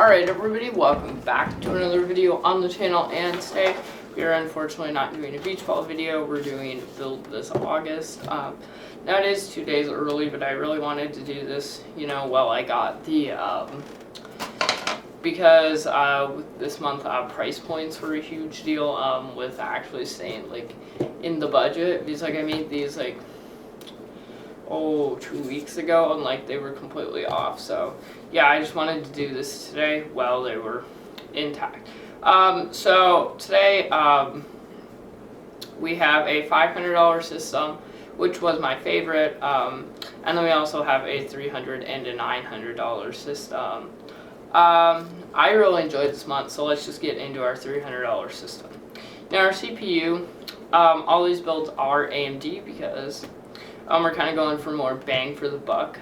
Alright everybody, welcome back to another video on the channel, and today we are unfortunately not doing a beach ball video. We're doing build this August. Now it is 2 days early, but I really wanted to do this, while I got the, because with this month price points were a huge deal, with actually staying in the budget, because I made these 2 weeks ago, and they were completely off. So yeah, I just wanted to do this today while they were intact. So today we have a $500 system, which was my favorite, and then we also have a $300 and a $900 system. I really enjoyed this month, so let's just get into our $300 system. Now our CPU, all these builds are AMD because we're kind of going for more bang for the buck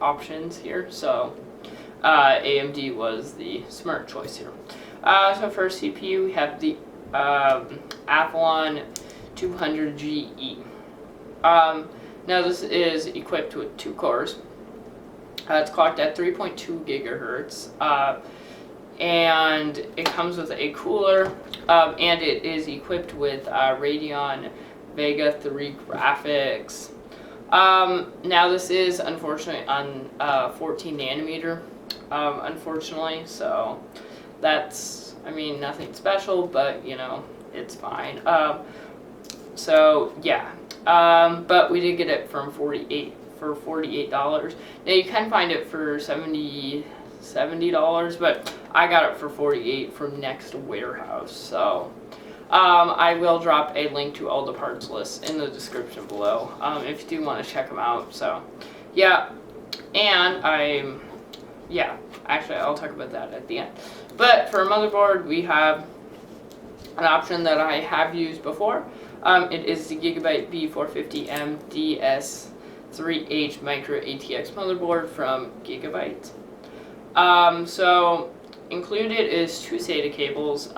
options here, so AMD was the smart choice here. So for CPU, we have the Athlon 200GE. Now this is equipped with 2 cores. It's clocked at 3.2 gigahertz, and it comes with a cooler, and it is equipped with Radeon Vega 3 graphics. Now this is unfortunately on 14 nanometer, unfortunately, so that's, nothing special, but it's fine. So yeah, but we did get it from $48. Now you can find it for $70, but I got it for $48 from Next Warehouse. So I will drop a link to all the parts lists in the description below, if you do want to check them out. So yeah, and actually I'll talk about that at the end. But for a motherboard, we have an option that I have used before. It is the Gigabyte B450M DS3H Micro ATX motherboard from Gigabyte. So included is 2 SATA cables,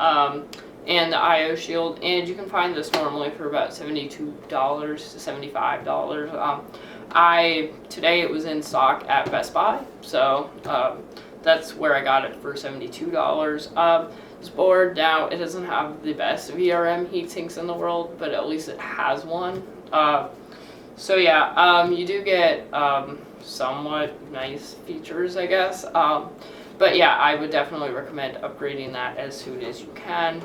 and the I/O shield, and you can find this normally for about $72 to $75. Today it was in stock at Best Buy, so that's where I got it for $72. This board, now it doesn't have the best VRM heatsinks in the world, but at least it has one. So yeah, you do get somewhat nice features, I guess. But yeah, I would definitely recommend upgrading that as soon as you can.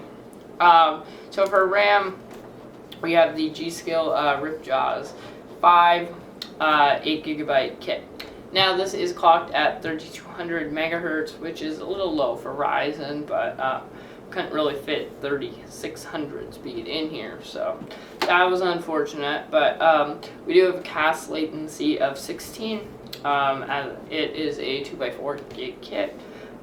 So for RAM, we have the G.Skill Ripjaws 8 gigabyte kit. Now this is clocked at 3200 megahertz, which is a little low for Ryzen, but couldn't really fit 3600 speed in here, so that was unfortunate. But we do have a CAS latency of 16, and it is a 2x4 gig kit.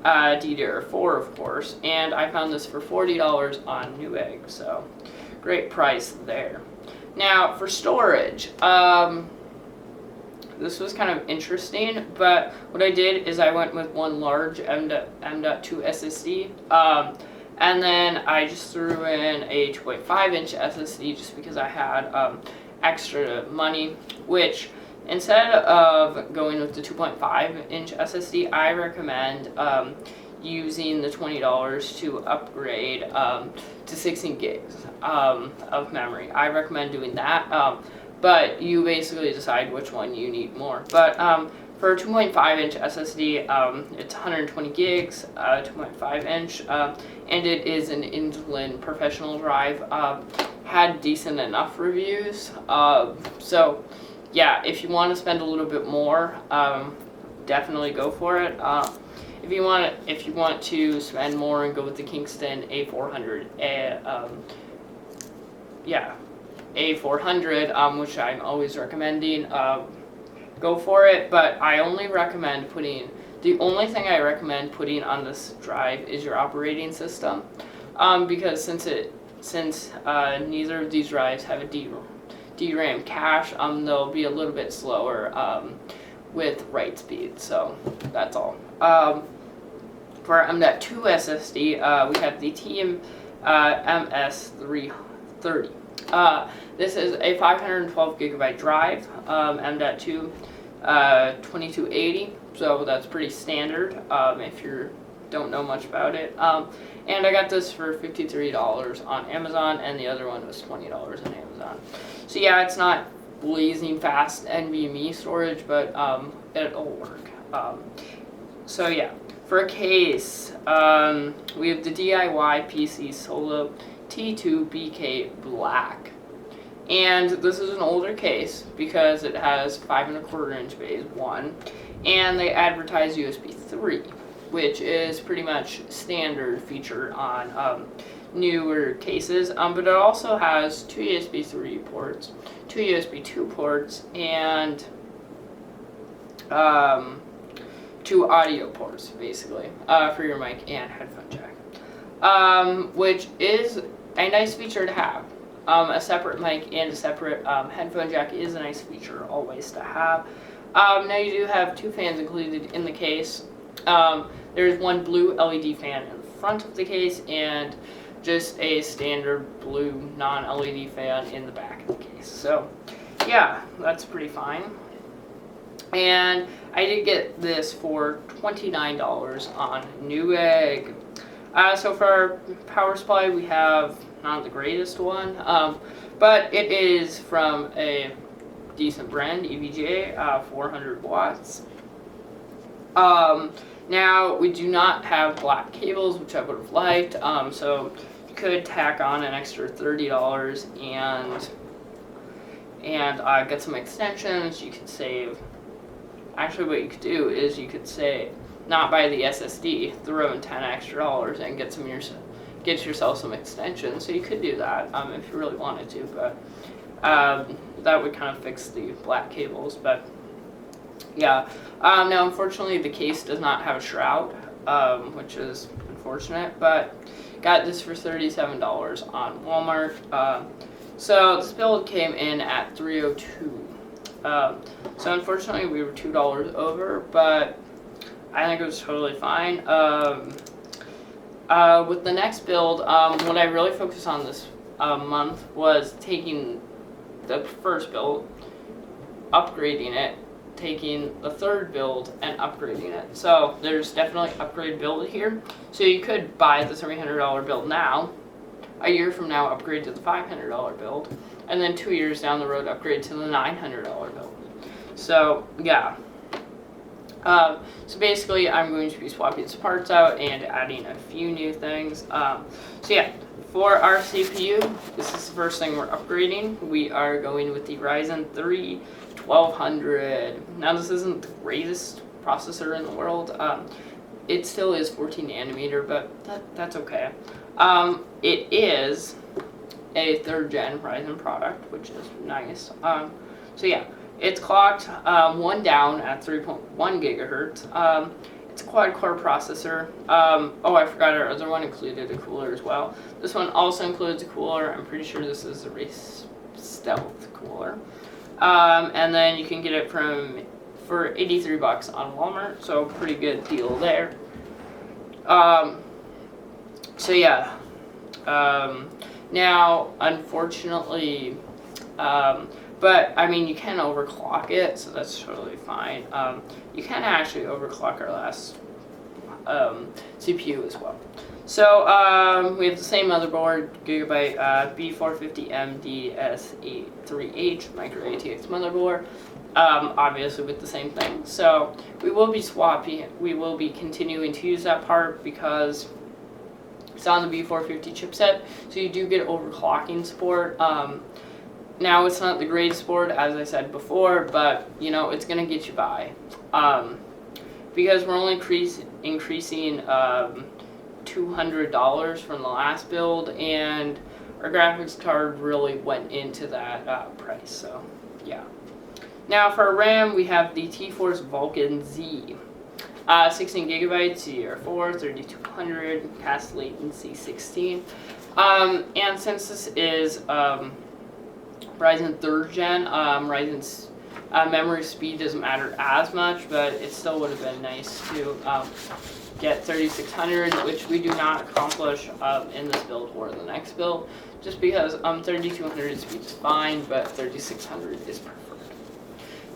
DDR4 of course, and I found this for $40 on Newegg, so great price there. Now for storage, this was kind of interesting, but what I did is I went with one large M.2 SSD, and then I just threw in a 2.5 inch SSD just because I had extra money, which instead of going with the 2.5 inch SSD, I recommend using the $20 to upgrade to 16 gigs of memory. I recommend doing that, but you basically decide which one you need more. But for a 2.5 inch SSD, it's 120 gigs, 2.5 inch, and it is an Intel professional drive. Had decent enough reviews, so yeah, if you want to spend a little bit more, definitely go for it. If you want to spend more and go with the Kingston A400, A400, which I'm always recommending, go for it. But I only recommend the only thing I recommend putting on this drive is your operating system, because since neither of these drives have a DRAM cache, they'll be a little bit slower with write speed, so that's all. For our M.2 SSD, we have the TMS330. This is a 512 gigabyte drive, M.2. 2280, so that's pretty standard if you don't know much about it. And I got this for $53 on Amazon, and the other one was $20 on Amazon. So yeah, it's not blazing fast NVMe storage, but it'll work. So yeah, for a case, we have the DIY PC Solo T2BK Black. And this is an older case because it has 5¼ inch bays, one, and they advertise USB 3, which is pretty much standard feature on newer cases. But it also has 2 USB 3 ports, 2 USB 2 ports, and 2 audio ports, basically, for your mic and headphone jack, which is a nice feature to have. A separate mic and a separate headphone jack is a nice feature always to have. Now you do have 2 fans included in the case. There's one blue LED fan in the front of the case and just a standard blue non-LED fan in the back of the case. So yeah, that's pretty fine. And I did get this for $29 on Newegg. So for our power supply, we have not the greatest one, but it is from a decent brand, EVGA, 400 watts. Now, we do not have black cables, which I would have liked, so you could tack on an extra $30 and get some extensions. You could save, actually what you could do is you could say, not buy the SSD, throw in $10 extra and get yourself some extensions. So you could do that if you really wanted to, but that would kind of fix the black cables. But yeah, now unfortunately the case does not have a shroud, which is unfortunate, but got this for $37 on Walmart. So this build came in at $302. So unfortunately we were $2 over, but I think it was totally fine. With the next build, what I really focused on this month was taking the first build, upgrading it, taking the third build, and upgrading it. So there's definitely upgrade build here. So you could buy the $300 build now, a year from now upgrade to the $500 build, and then 2 years down the road upgrade to the $900 build. So yeah. So basically I'm going to be swapping some parts out and adding a few new things. So yeah, for our CPU, this is the first thing we're upgrading. We are going with the Ryzen 3 1200. Now this isn't the greatest processor in the world. It still is 14 nanometer, but that's okay. It is a 3rd gen Ryzen product, which is nice. So yeah. It's clocked 1 down at 3.1 gigahertz. It's a quad-core processor. Oh, I forgot our other one included a cooler as well. This one also includes a cooler. I'm pretty sure this is a Race Stealth cooler. And then you can get it for $83 on Walmart, so pretty good deal there. So yeah. Now, unfortunately, but, I mean, you can overclock it, so that's totally fine. You can actually overclock our last CPU as well. So, we have the same motherboard, Gigabyte B450M DS838H micro ATX motherboard, obviously with the same thing. So, we will be continuing to use that part because it's on the B450 chipset, so you do get overclocking support. Now, it's not the greatest board, as I said before, but, you know, it's going to get you by. Because we're only increasing $200 from the last build, and our graphics card really went into that price, so, yeah. Now, for our RAM, we have the T-Force Vulcan Z. 16 gigabytes, DDR4, 3200, cast latency 16. And since this is Ryzen 3rd gen, Ryzen's memory speed doesn't matter as much, but it still would have been nice to get 3600, which we do not accomplish in this build or the next build, just because 3200 speed is fine, but 3600 is preferred.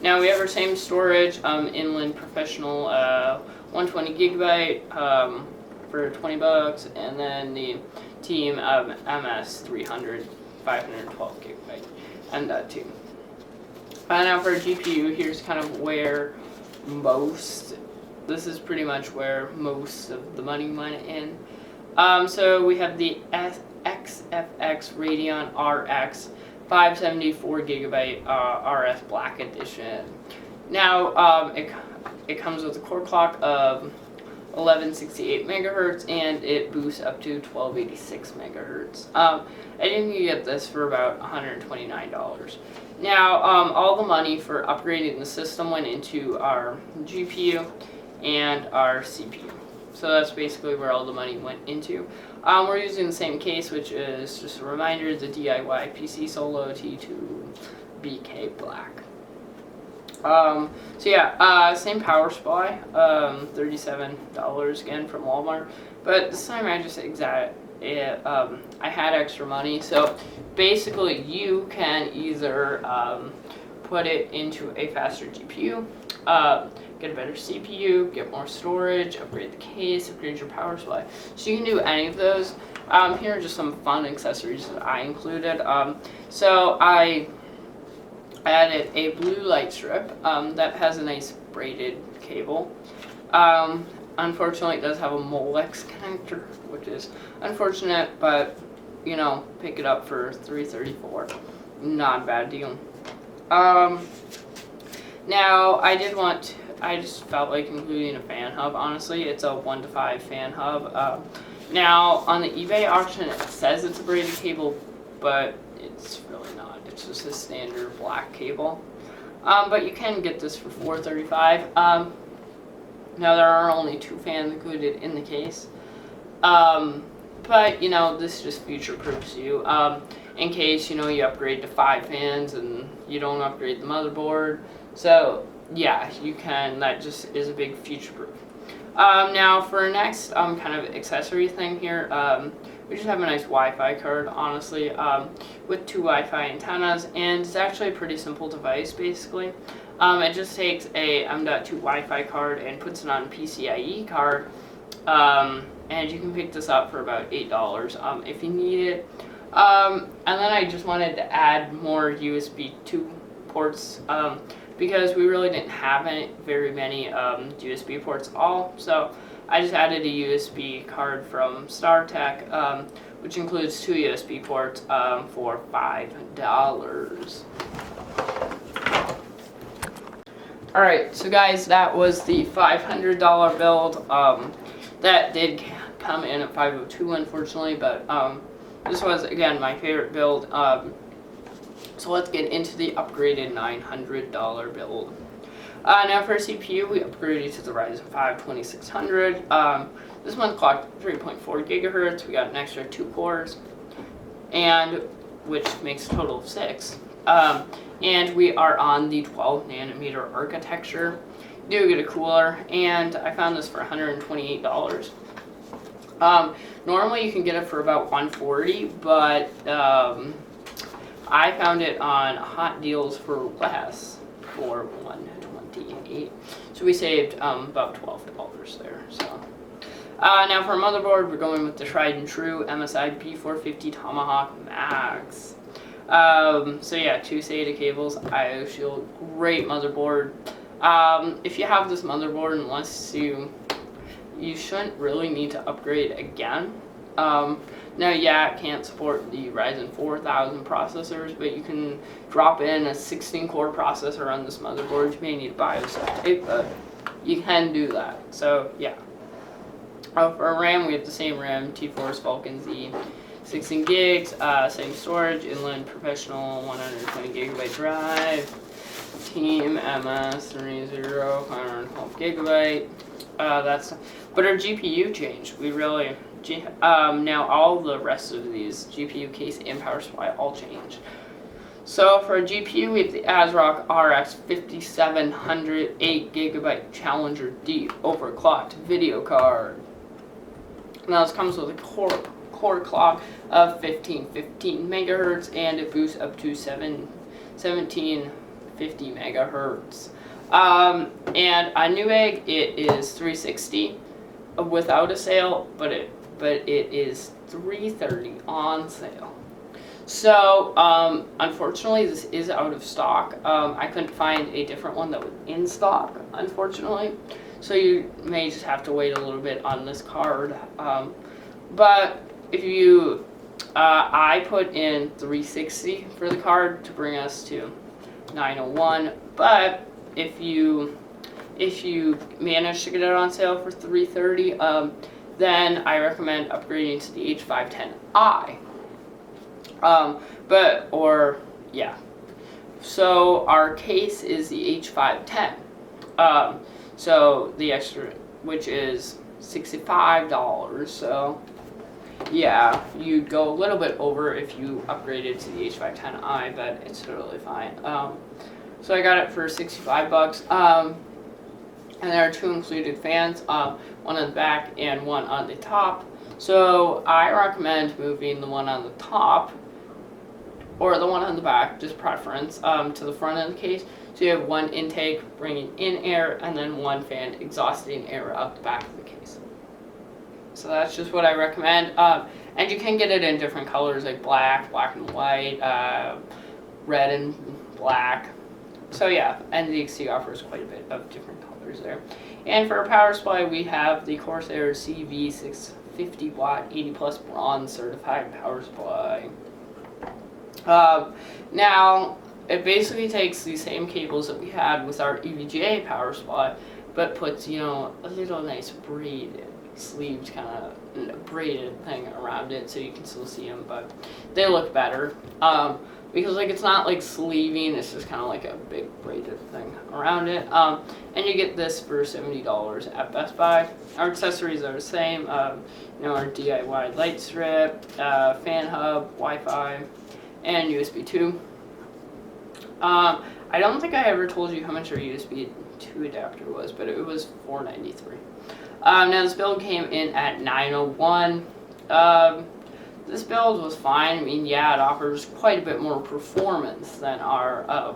Now we have our same storage, Inland Professional 120 gigabyte for $20, and then the Team MS 300 512 gigabyte M.2. Now for a GPU, here's kind of where this is pretty much where most of the money went in. So we have the XFX Radeon RX 574 gigabyte RS Black Edition. Now it comes with a core clock of 1168 megahertz, and it boosts up to 1286 megahertz. I think you get this for about $129. Now, all the money for upgrading the system went into our GPU and our CPU. So that's basically where all the money went into. We're using the same case, which is just a reminder, the DIY PC Solo T2 BK Black. So yeah, same power supply, $37 again from Walmart, but this time I just I had extra money, so basically you can either put it into a faster GPU, get a better CPU, get more storage, upgrade the case, upgrade your power supply. So you can do any of those. Here are just some fun accessories that I included. So I added a blue light strip that has a nice braided cable. Unfortunately, it does have a Molex connector, which is unfortunate, but you know, pick it up for $334. Not a bad deal. Now I just felt like including a fan hub. Honestly, it's a 1 to 5 fan hub. Now on the eBay auction, it says it's a braided cable, but it's really not. It's just a standard black cable. But you can get this for $435. Now there are only 2 fans included in the case. But you know, this just future-proofs you. In case, you know, you upgrade to 5 fans and you don't upgrade the motherboard. So yeah, you can. That just is a big future-proof. Now for our next kind of accessory thing here, we just have a nice Wi-Fi card, honestly, with 2 Wi-Fi antennas, and it's actually a pretty simple device, basically. It just takes a M.2 Wi-Fi card and puts it on a PCIe card, and you can pick this up for about $8 if you need it. And then I just wanted to add more USB 2 ports, because we really didn't have very many USB ports at all, so I just added a USB card from StarTech, which includes 2 USB ports for $5. Alright, so guys, that was the $500 build. That did come in at $502, unfortunately, but this was, again, my favorite build. So let's get into the upgraded $900 build. Now for CPU, we upgraded to the Ryzen 5 2600. This one clocked 3.4 gigahertz. We got an extra 2 cores, and which makes a total of 6. And we are on the 12 nanometer architecture. You do get a cooler, and I found this for $128. Normally you can get it for about $140, but I found it on hot deals for less, for $128. So we saved about $12 there. So now for a motherboard, we're going with the tried and true MSI B450 Tomahawk Max. So yeah, 2 SATA cables, IO shield, great motherboard. If you have this motherboard, unless you shouldn't really need to upgrade again. Now, yeah, it can't support the Ryzen 4000 processors, but you can drop in a 16-core processor on this motherboard. You may need a BIOS update, but you can do that. So, yeah. For RAM, we have the same RAM, T-Force Falcon Z, 16 gigs, same storage, Inland Professional 120 gigabyte drive, Team MS 30 512 gigabyte. But our GPU changed. We really. Now all the rest of these GPU case and power supply all changed. So for a GPU, we have the ASRock RX 5700 8GB Challenger D overclocked video card. Now this comes with a core clock of 1515 megahertz, and it boosts up to 17 50 megahertz. And on Newegg it is $360 without a sale, but it is $330 on sale. So unfortunately this is out of stock. I couldn't find a different one that was in stock, unfortunately. So you may just have to wait a little bit on this card. But if you, I put in $360 for the card to bring us to $901. But if you manage to get it on sale for $330, then I recommend upgrading to the H510i. So our case is the H510. So the extra, which is $65. So yeah, you'd go a little bit over if you upgraded to the H510i, but it's totally fine. So I got it for $65. And there are two included fans, one on the back and one on the top. So I recommend moving the one on the top, or the one on the back, just preference, to the front of the case. So you have one intake bringing in air, and then one fan exhausting air out the back of the case. So that's just what I recommend. And you can get it in different colors like black, black and white, red and black. So yeah, NZXT offers quite a bit of different colors there. And for our power supply, we have the Corsair CV650 watt 80 plus bronze certified power supply. Now, it basically takes the same cables that we had with our EVGA power supply, but puts, you know, a little nice braided, sleeved kind of braided thing around it so you can still see them, but they look better. Because like it's not like sleeving, it's just kind of like a big braided thing around it. And you get this for $70 at Best Buy. Our accessories are the same. You know, our DIY light strip, fan hub, Wi-Fi, and USB 2. I don't think I ever told you how much our USB 2 adapter was, but it was $493. Now this build came in at $901. This build was fine. I mean, yeah, it offers quite a bit more performance than our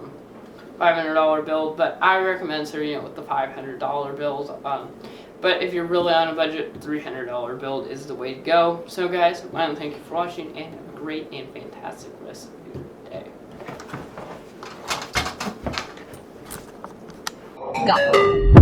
$500 build, but I recommend starting it with the $500 build. But if you're really on a budget, $300 build is the way to go. So guys, I want to thank you for watching, and have a great and fantastic rest of your day. Go.